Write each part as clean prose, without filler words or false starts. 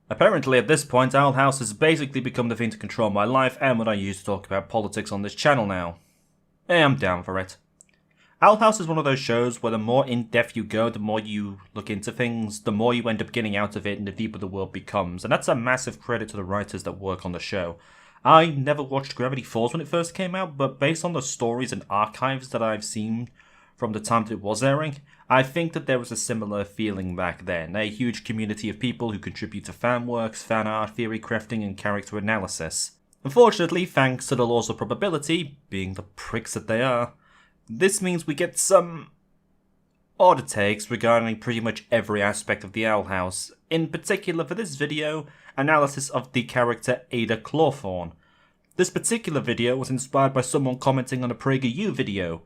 Apparently at this point, Owl House has basically become the thing to control my life and what I use to talk about politics on this channel now. I'm down for it. Owl House is one of those shows where the more in-depth you go, the more you look into things, the more you end up getting out of it and the deeper the world becomes, and that's a massive credit to the writers that work on the show. I never watched Gravity Falls when it first came out, but based on the stories and archives that I've seen from the time that it was airing, I think that there was a similar feeling back then. A huge community of people who contribute to fan works, fan art, theory crafting, and character analysis. Unfortunately, thanks to the laws of probability, being the pricks that they are, this means we get some odd takes regarding pretty much every aspect of the Owl House. In particular for this video, analysis of the character Eda Clawthorne. This particular video was inspired by someone commenting on a PragerU video.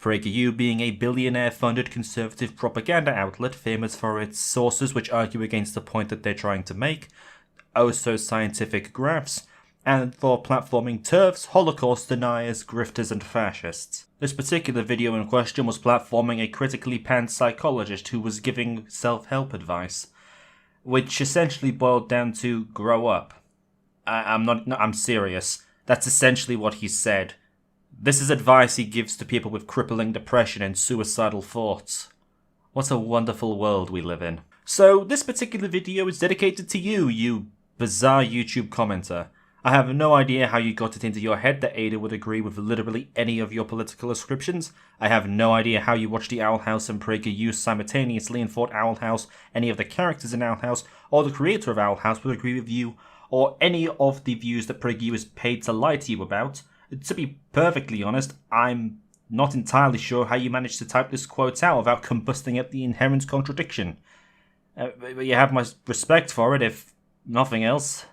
PragerU being a billionaire-funded conservative propaganda outlet famous for its sources which argue against the point that they're trying to make, also scientific graphs, and for platforming TERFs, Holocaust deniers, grifters, and fascists. This particular video in question was platforming a critically panned psychologist who was giving self-help advice, which essentially boiled down to grow up. I'm serious. That's essentially what he said. This is advice he gives to people with crippling depression and suicidal thoughts. What a wonderful world we live in. So this particular video is dedicated to you, you bizarre YouTube commenter. I have no idea how you got it into your head that Ada would agree with literally any of your political ascriptions. I have no idea how you watched the Owl House and PragerU simultaneously and thought Owl House, any of the characters in Owl House, or the creator of Owl House would agree with you, or any of the views that PragerU is paid to lie to you about. To be perfectly honest, I'm not entirely sure how you managed to type this quote out without combusting at the inherent contradiction. But you have my respect for it, if nothing else.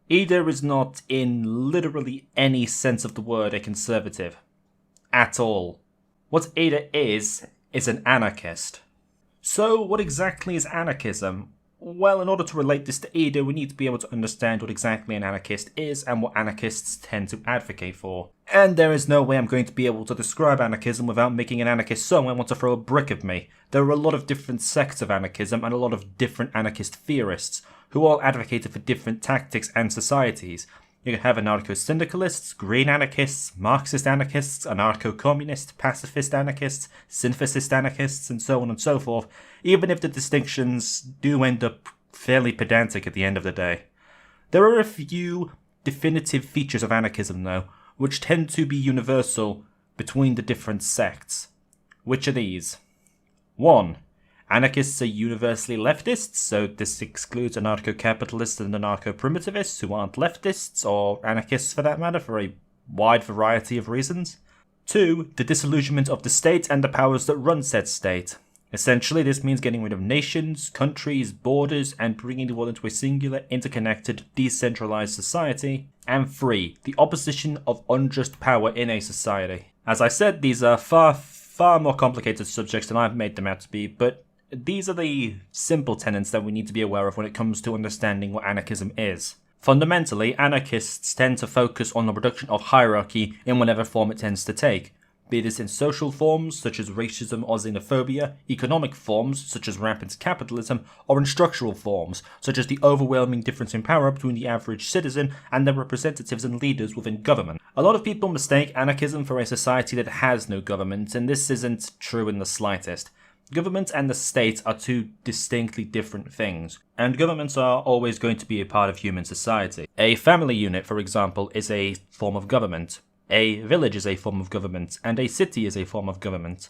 Eda is not, in literally any sense of the word, a conservative. At all. What Eda is an anarchist. So, what exactly is anarchism? Well, in order to relate this to Eda, we need to be able to understand what exactly an anarchist is and what anarchists tend to advocate for. And there is no way I'm going to be able to describe anarchism without making an anarchist someone want to throw a brick at me. There are a lot of different sects of anarchism and a lot of different anarchist theorists, who all advocated for different tactics and societies. You can have anarcho-syndicalists, green anarchists, Marxist anarchists, anarcho-communist, pacifist anarchists, synthesist anarchists, and so on and so forth, even if the distinctions do end up fairly pedantic at the end of the day. There are a few definitive features of anarchism, though, which tend to be universal between the different sects. Which are these? 1. Anarchists are universally leftists, so this excludes anarcho-capitalists and anarcho-primitivists who aren't leftists, or anarchists for that matter, for a wide variety of reasons. 2. The disillusionment of the state and the powers that run said state. Essentially, this means getting rid of nations, countries, borders, and bringing the world into a singular, interconnected, decentralized society. And 3. The opposition of unjust power in a society. As I said, these are far more complicated subjects than I've made them out to be, but these are the simple tenets that we need to be aware of when it comes to understanding what anarchism is. Fundamentally, anarchists tend to focus on the reduction of hierarchy in whatever form it tends to take, be this in social forms such as racism or xenophobia, economic forms such as rampant capitalism, or in structural forms such as the overwhelming difference in power between the average citizen and their representatives and leaders within government. A lot of people mistake anarchism for a society that has no government, and this isn't true in the slightest. Government and the state are two distinctly different things, and governments are always going to be a part of human society. A family unit, for example, is a form of government. A village is a form of government, and a city is a form of government.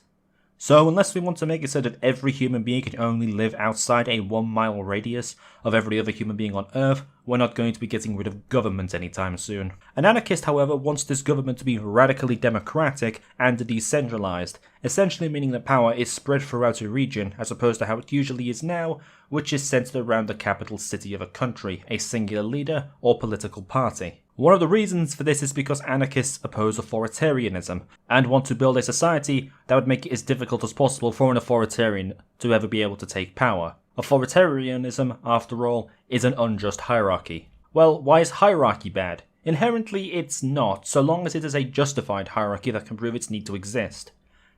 So unless we want to make it so that every human being can only live outside a 1-mile radius of every other human being on Earth, we're not going to be getting rid of government anytime soon. An anarchist, however, wants this government to be radically democratic and decentralized, essentially meaning that power is spread throughout a region as opposed to how it usually is now, which is centered around the capital city of a country, a singular leader, or political party. One of the reasons for this is because anarchists oppose authoritarianism, and want to build a society that would make it as difficult as possible for an authoritarian to ever be able to take power. Authoritarianism, after all, is an unjust hierarchy. Well, why is hierarchy bad? Inherently, it's not, so long as it is a justified hierarchy that can prove its need to exist.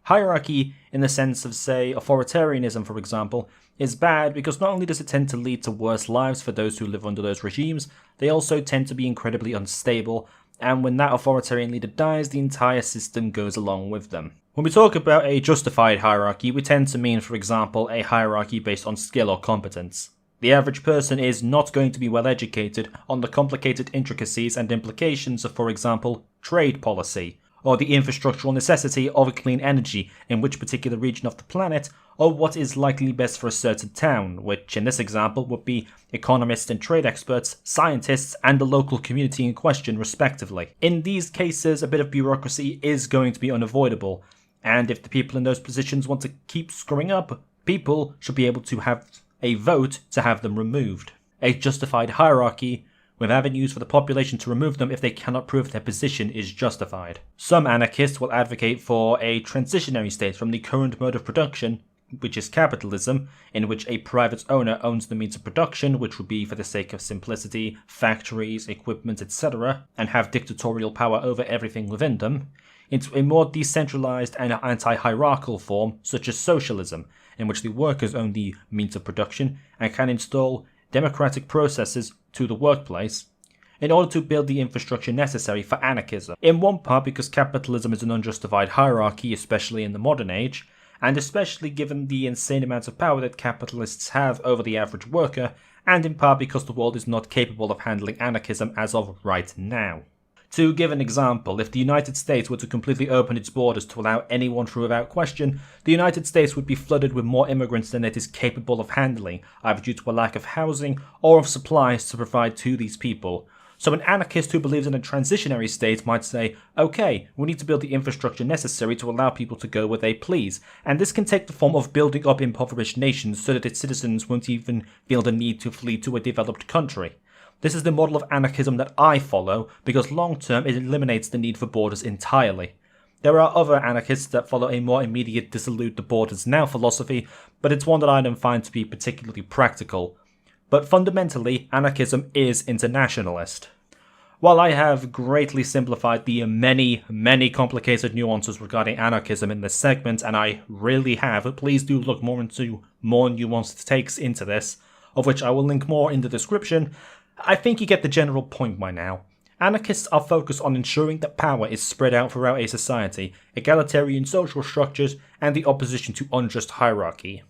Hierarchy, in the sense of, say, authoritarianism, for example, is bad because not only does it tend to lead to worse lives for those who live under those regimes, they also tend to be incredibly unstable, and when that authoritarian leader dies, the entire system goes along with them. When we talk about a justified hierarchy, we tend to mean, for example, a hierarchy based on skill or competence. The average person is not going to be well educated on the complicated intricacies and implications of, for example, trade policy, or the infrastructural necessity of clean energy in which particular region of the planet, or what is likely best for a certain town, which in this example would be economists and trade experts, scientists, and the local community in question respectively. In these cases, a bit of bureaucracy is going to be unavoidable, and if the people in those positions want to keep screwing up, people should be able to have a vote to have them removed. A justified hierarchy with avenues for the population to remove them if they cannot prove their position is justified. Some anarchists will advocate for a transitionary state from the current mode of production, which is capitalism, in which a private owner owns the means of production, which would be, for the sake of simplicity, factories, equipment, etc., and have dictatorial power over everything within them, into a more decentralized and anti-hierarchical form, such as socialism, in which the workers own the means of production and can install democratic processes to the workplace in order to build the infrastructure necessary for anarchism. In one part because capitalism is an unjustified hierarchy, especially in the modern age, and especially given the insane amounts of power that capitalists have over the average worker, and in part because the world is not capable of handling anarchism as of right now. To give an example, if the United States were to completely open its borders to allow anyone through without question, the United States would be flooded with more immigrants than it is capable of handling, either due to a lack of housing or of supplies to provide to these people. So an anarchist who believes in a transitionary state might say, okay, we need to build the infrastructure necessary to allow people to go where they please, and this can take the form of building up impoverished nations so that its citizens won't even feel the need to flee to a developed country. This is the model of anarchism that I follow, because long term it eliminates the need for borders entirely. There are other anarchists that follow a more immediate dissolute the borders now philosophy, but it's one that I don't find to be particularly practical. But fundamentally, anarchism is internationalist. While I have greatly simplified the many complicated nuances regarding anarchism in this segment, and I really have, please do look more into more nuanced takes into this, of which I will link more in the description, I think you get the general point by now. Anarchists are focused on ensuring that power is spread out throughout a society, egalitarian social structures, and the opposition to unjust hierarchy.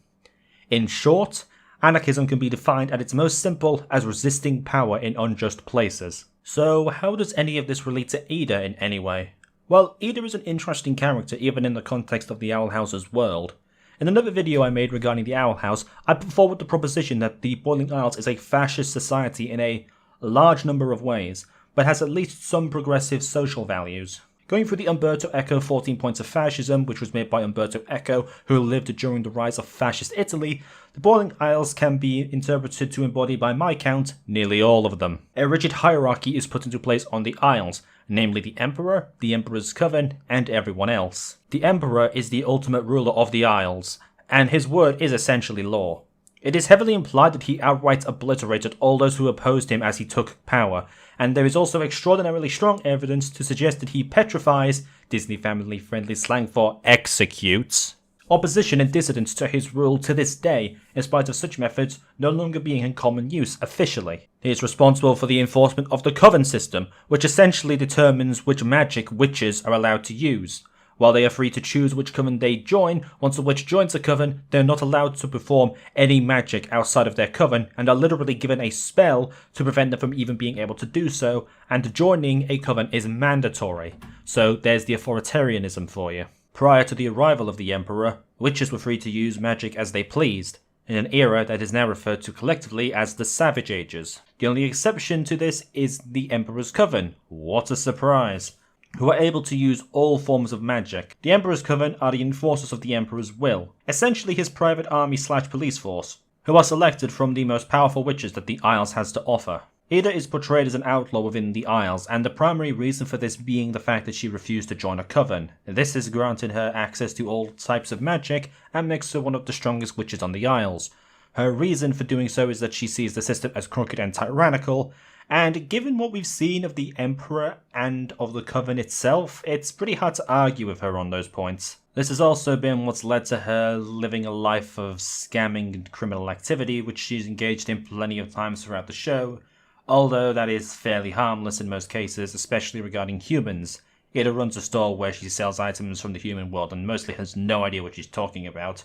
In short, anarchism can be defined at its most simple as resisting power in unjust places. So how does any of this relate to Eda in any way? Well, Eda is an interesting character even in the context of the Owl House's world. In another video I made regarding the Owl House, I put forward the proposition that the Boiling Isles is a fascist society in a large number of ways, but has at least some progressive social values. Going through the Umberto Eco 14 Points of Fascism, which was made by Umberto Eco, who lived during the rise of fascist Italy, the Boiling Isles can be interpreted to embody, by my count, nearly all of them. A rigid hierarchy is put into place on the Isles, namely the Emperor, the Emperor's Coven, and everyone else. The Emperor is the ultimate ruler of the Isles, and his word is essentially law. It is heavily implied that he outright obliterated all those who opposed him as he took power, and there is also extraordinarily strong evidence to suggest that he petrifies, Disney family-friendly slang for executes, opposition and dissidents to his rule to this day, in spite of such methods no longer being in common use officially. He is responsible for the enforcement of the Coven system, which essentially determines which magic witches are allowed to use. While they are free to choose which coven they join, once a witch joins a coven, they are not allowed to perform any magic outside of their coven, and are literally given a spell to prevent them from even being able to do so, and joining a coven is mandatory. So there's the authoritarianism for you. Prior to the arrival of the Emperor, witches were free to use magic as they pleased, in an era that is now referred to collectively as the Savage Ages. The only exception to this is the Emperor's Coven. What a surprise! Who are able to use all forms of magic. The Emperor's Coven are the enforcers of the Emperor's will, essentially his private army/police force, who are selected from the most powerful witches that the Isles has to offer. Eda is portrayed as an outlaw within the Isles, and the primary reason for this being the fact that she refused to join a coven. This has granted her access to all types of magic, and makes her one of the strongest witches on the Isles. Her reason for doing so is that she sees the system as crooked and tyrannical, and given what we've seen of the Emperor and of the Coven itself, it's pretty hard to argue with her on those points. This has also been what's led to her living a life of scamming and criminal activity, which she's engaged in plenty of times throughout the show, although that is fairly harmless in most cases, especially regarding humans. Eda runs a store where she sells items from the human world and mostly has no idea what she's talking about.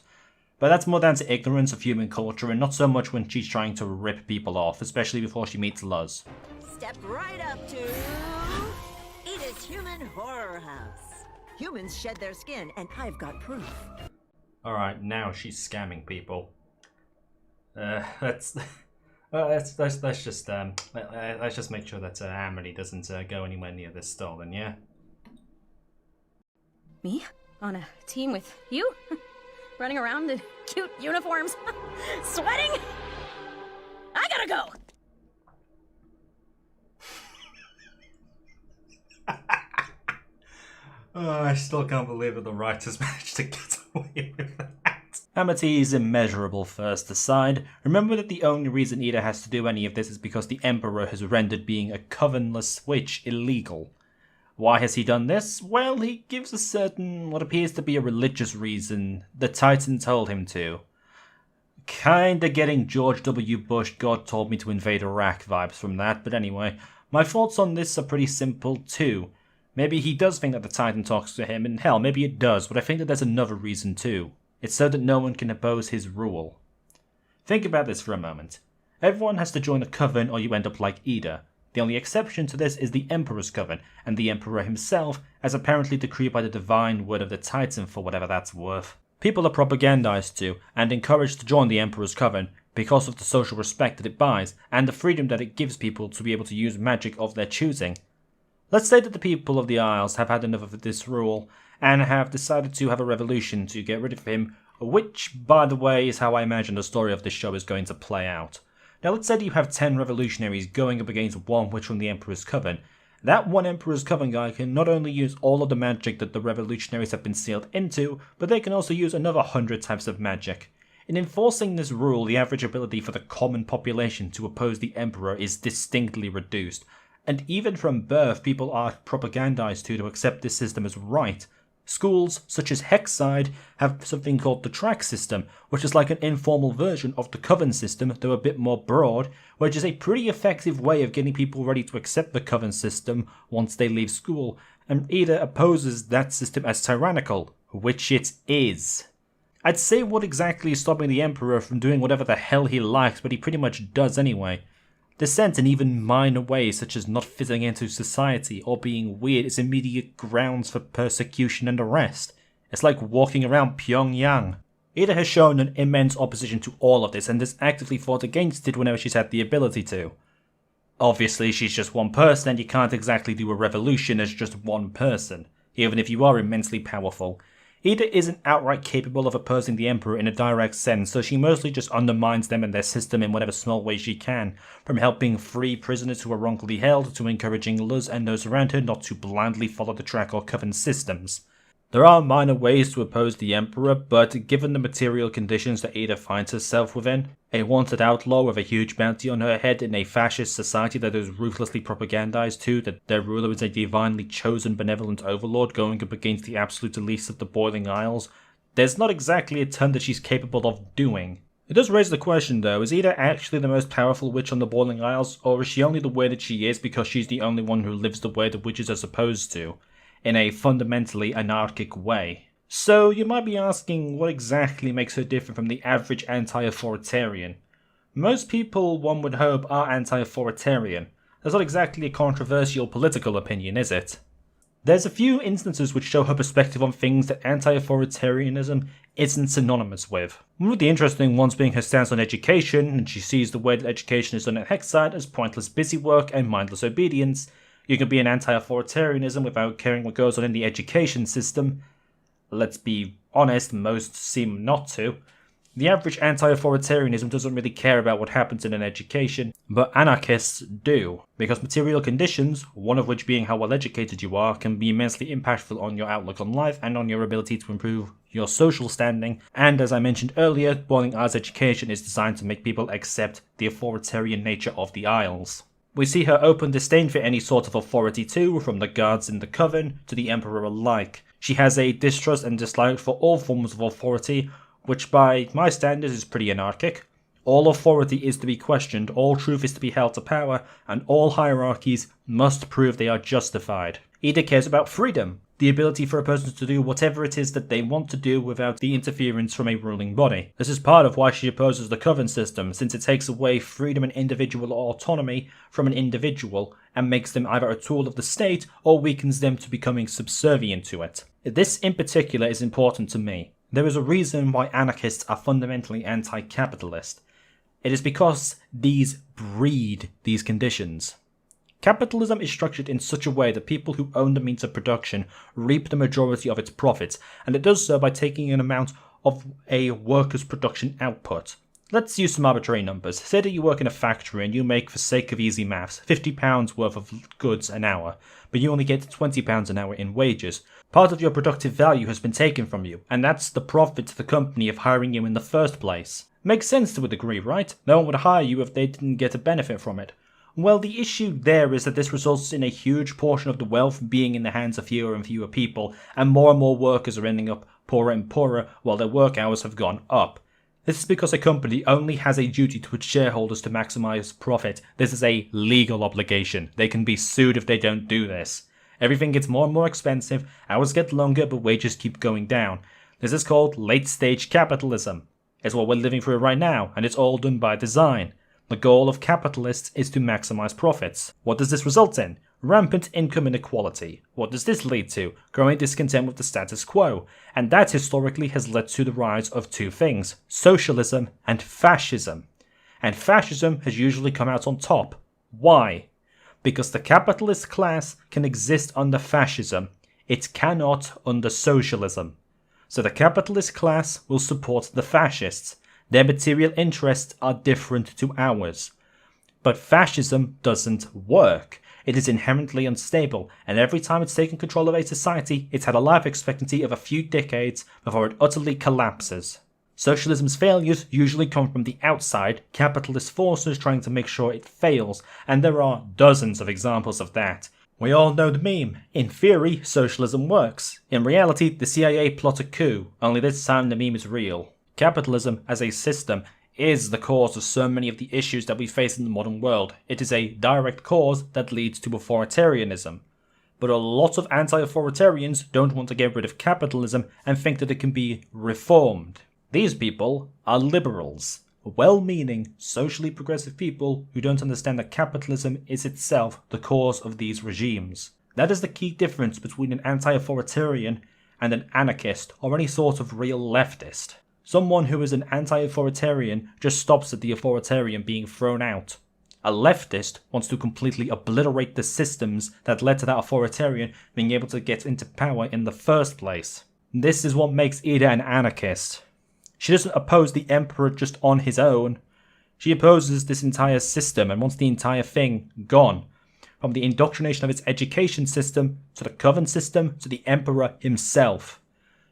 But that's more down to ignorance of human culture and not so much when she's trying to rip people off, especially before she meets Luz. Step right up to Eda's Human Horror House. Humans shed their skin, and I've got proof. Alright, now she's scamming people. Let's just make sure that Amity doesn't go anywhere near this stall, then, yeah? Me? On a team with you? Running around in cute uniforms? Sweating? I gotta go! Oh, I still can't believe that the writers managed to get away with that. Amity's immeasurable first aside, remember that the only reason Eda has to do any of this is because the Emperor has rendered being a covenless witch illegal. Why has he done this? Well, he gives a certain, what appears to be a religious reason. The Titan told him to. Kinda getting George W. Bush God told me to invade Iraq vibes from that, but anyway, my thoughts on this are pretty simple too. Maybe he does think that the Titan talks to him, and hell, maybe it does, but I think that there's another reason too. It's so that no one can oppose his rule. Think about this for a moment. Everyone has to join a coven or you end up like Eda. The only exception to this is the Emperor's coven, and the Emperor himself, as apparently decreed by the divine word of the Titan for whatever that's worth. People are propagandized to, and encouraged to join the Emperor's coven, because of the social respect that it buys, and the freedom that it gives people to be able to use magic of their choosing. Let's say that the people of the Isles have had enough of this rule, and have decided to have a revolution to get rid of him, which, by the way, is how I imagine the story of this show is going to play out. Now let's say that you have 10 revolutionaries going up against one witch from the Emperor's Coven. That one Emperor's Coven guy can not only use all of the magic that the revolutionaries have been sealed into, but they can also use another 100 types of magic. In enforcing this rule, the average ability for the common population to oppose the Emperor is distinctly reduced, and even from birth people are propagandized to accept this system as right. Schools, such as Hexside, have something called the track system, which is like an informal version of the Coven system, though a bit more broad, which is a pretty effective way of getting people ready to accept the Coven system once they leave school, and Eda opposes that system as tyrannical, which it is. I'd say what exactly is stopping the Emperor from doing whatever the hell he likes, but he pretty much does anyway. Dissent in even minor ways such as not fitting into society or being weird is immediate grounds for persecution and arrest. It's like walking around Pyongyang. Eda has shown an immense opposition to all of this and has actively fought against it whenever she's had the ability to. Obviously she's just one person and you can't exactly do a revolution as just one person, even if you are immensely powerful. Eda isn't outright capable of opposing the Emperor in a direct sense, so she mostly just undermines them and their system in whatever small way she can, from helping free prisoners who are wrongfully held to encouraging Luz and those around her not to blindly follow the track or Coven systems. There are minor ways to oppose the Emperor, but given the material conditions that Eda finds herself within, a wanted outlaw with a huge bounty on her head in a fascist society that is ruthlessly propagandized to that their ruler is a divinely chosen benevolent overlord going up against the absolute elites of the Boiling Isles, there's not exactly a ton that she's capable of doing. It does raise the question though, is Eda actually the most powerful witch on the Boiling Isles, or is she only the way that she is because she's the only one who lives the way the witches are supposed to, in a fundamentally anarchic way? So you might be asking what exactly makes her different from the average anti-authoritarian. Most people, one would hope, are anti-authoritarian. That's not exactly a controversial political opinion, is it? There's a few instances which show her perspective on things that anti-authoritarianism isn't synonymous with. One of the interesting ones being her stance on education, and she sees the way that education is done at Hexside as pointless busy work and mindless obedience. You can be an anti-authoritarianism without caring what goes on in the education system. Let's be honest, most seem not to. The average anti-authoritarianism doesn't really care about what happens in an education, but anarchists do, because material conditions, one of which being how well educated you are, can be immensely impactful on your outlook on life and on your ability to improve your social standing, and as I mentioned earlier, Boiling Isles education is designed to make people accept the authoritarian nature of the Isles. We see her open disdain for any sort of authority too, from the guards in the Coven to the Emperor alike. She has a distrust and dislike for all forms of authority, which by my standards is pretty anarchic. All authority is to be questioned, all truth is to be held to power, and all hierarchies must prove they are justified. Eda cares about freedom, the ability for a person to do whatever it is that they want to do without the interference from a ruling body. This is part of why she opposes the coven system, since it takes away freedom and individual autonomy from an individual and makes them either a tool of the state or weakens them to becoming subservient to it. This in particular is important to me. There is a reason why anarchists are fundamentally anti-capitalist. It is because these breed these conditions. Capitalism is structured in such a way that people who own the means of production reap the majority of its profits, and it does so by taking an amount of a worker's production output. Let's use some arbitrary numbers. Say that you work in a factory and you make, for sake of easy maths, £50 worth of goods an hour, but you only get £20 an hour in wages. Part of your productive value has been taken from you, and that's the profit to the company of hiring you in the first place. Makes sense to a degree, right? No one would hire you if they didn't get a benefit from it. Well, the issue there is that this results in a huge portion of the wealth being in the hands of fewer and fewer people, and more workers are ending up poorer and poorer while their work hours have gone up. This is because a company only has a duty to its shareholders to maximize profit. This is a legal obligation. They can be sued if they don't do this. Everything gets more and more expensive, hours get longer, but wages keep going down. This is called late-stage capitalism. It's what we're living through right now, and it's all done by design. The goal of capitalists is to maximize profits. What does this result in? Rampant income inequality. What does this lead to? Growing discontent with the status quo. And that historically has led to the rise of two things: socialism and fascism. And fascism has usually come out on top. Why? Because the capitalist class can exist under fascism. It cannot under socialism. So the capitalist class will support the fascists. Their material interests are different to ours. But fascism doesn't work. It is inherently unstable, and every time it's taken control of a society, it's had a life expectancy of a few decades before it utterly collapses. Socialism's failures usually come from the outside, capitalist forces trying to make sure it fails, and there are dozens of examples of that. We all know the meme. In theory, socialism works. In reality, the CIA plot a coup, only this time the meme is real. Capitalism, as a system, is the cause of so many of the issues that we face in the modern world. It is a direct cause that leads to authoritarianism. But a lot of anti-authoritarians don't want to get rid of capitalism and think that it can be reformed. These people are liberals, well-meaning, socially progressive people who don't understand that capitalism is itself the cause of these regimes. That is the key difference between an anti-authoritarian and an anarchist or any sort of real leftist. Someone who is an anti-authoritarian just stops at the authoritarian being thrown out. A leftist wants to completely obliterate the systems that led to that authoritarian being able to get into power in the first place. This is what makes Eda an anarchist. She doesn't oppose the emperor just on his own. She opposes this entire system and wants the entire thing gone. From the indoctrination of its education system, to the coven system, to the emperor himself.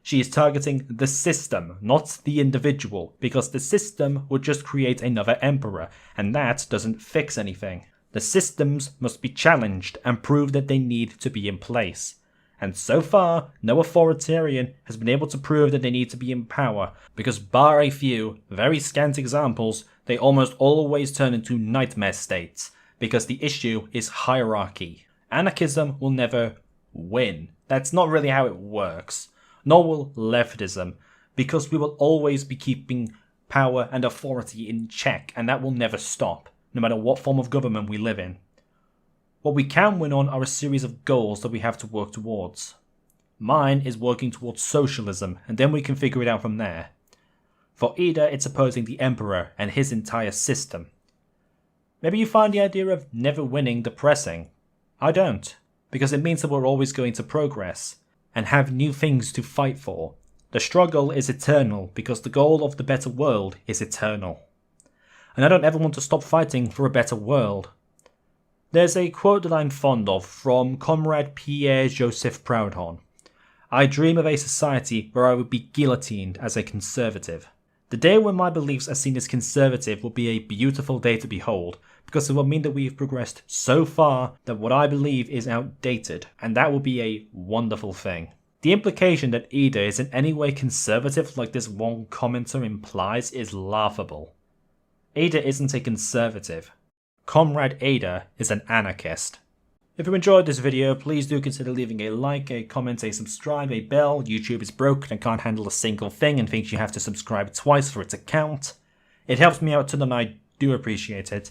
She is targeting the system, not the individual, because the system would just create another emperor, and that doesn't fix anything. The systems must be challenged and prove that they need to be in place. And so far, no authoritarian has been able to prove that they need to be in power, because bar a few, very scant examples, they almost always turn into nightmare states, because the issue is hierarchy. Anarchism will never win. That's not really how it works. Nor will leftism, because we will always be keeping power and authority in check, and that will never stop, no matter what form of government we live in. What we can win on are a series of goals that we have to work towards. Mine is working towards socialism, and then we can figure it out from there. For Eda, it's opposing the emperor and his entire system. Maybe you find the idea of never winning depressing. I don't, because it means that we're always going to progress and have new things to fight for. The struggle is eternal because the goal of the better world is eternal. And I don't ever want to stop fighting for a better world. There's a quote that I'm fond of from Comrade Pierre-Joseph Proudhon. I dream of a society where I would be guillotined as a conservative. The day when my beliefs are seen as conservative will be a beautiful day to behold, because it will mean that we've progressed so far that what I believe is outdated, and that will be a wonderful thing. The implication that Eda is in any way conservative like this one commenter implies is laughable. Eda isn't a conservative. Comrade Eda is an anarchist. If you enjoyed this video, please do consider leaving a like, a comment, a subscribe, a bell. YouTube is broken and can't handle a single thing and thinks you have to subscribe twice for it to count. It helps me out a ton and I do appreciate it.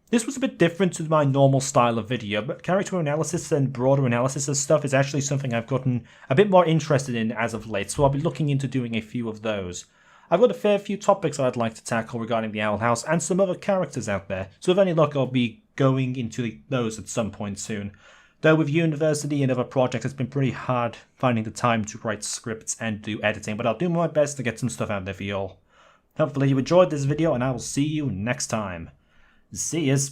This was a bit different to my normal style of video, but character analysis and broader analysis of stuff is actually something I've gotten a bit more interested in as of late, so I'll be looking into doing a few of those. I've got a fair few topics I'd like to tackle regarding the Owl House and some other characters out there, so with any luck I'll be going into those at some point soon. Though with university and other projects it's been pretty hard finding the time to write scripts and do editing, but I'll do my best to get some stuff out there for y'all. Hopefully you enjoyed this video and I will see you next time. See yas.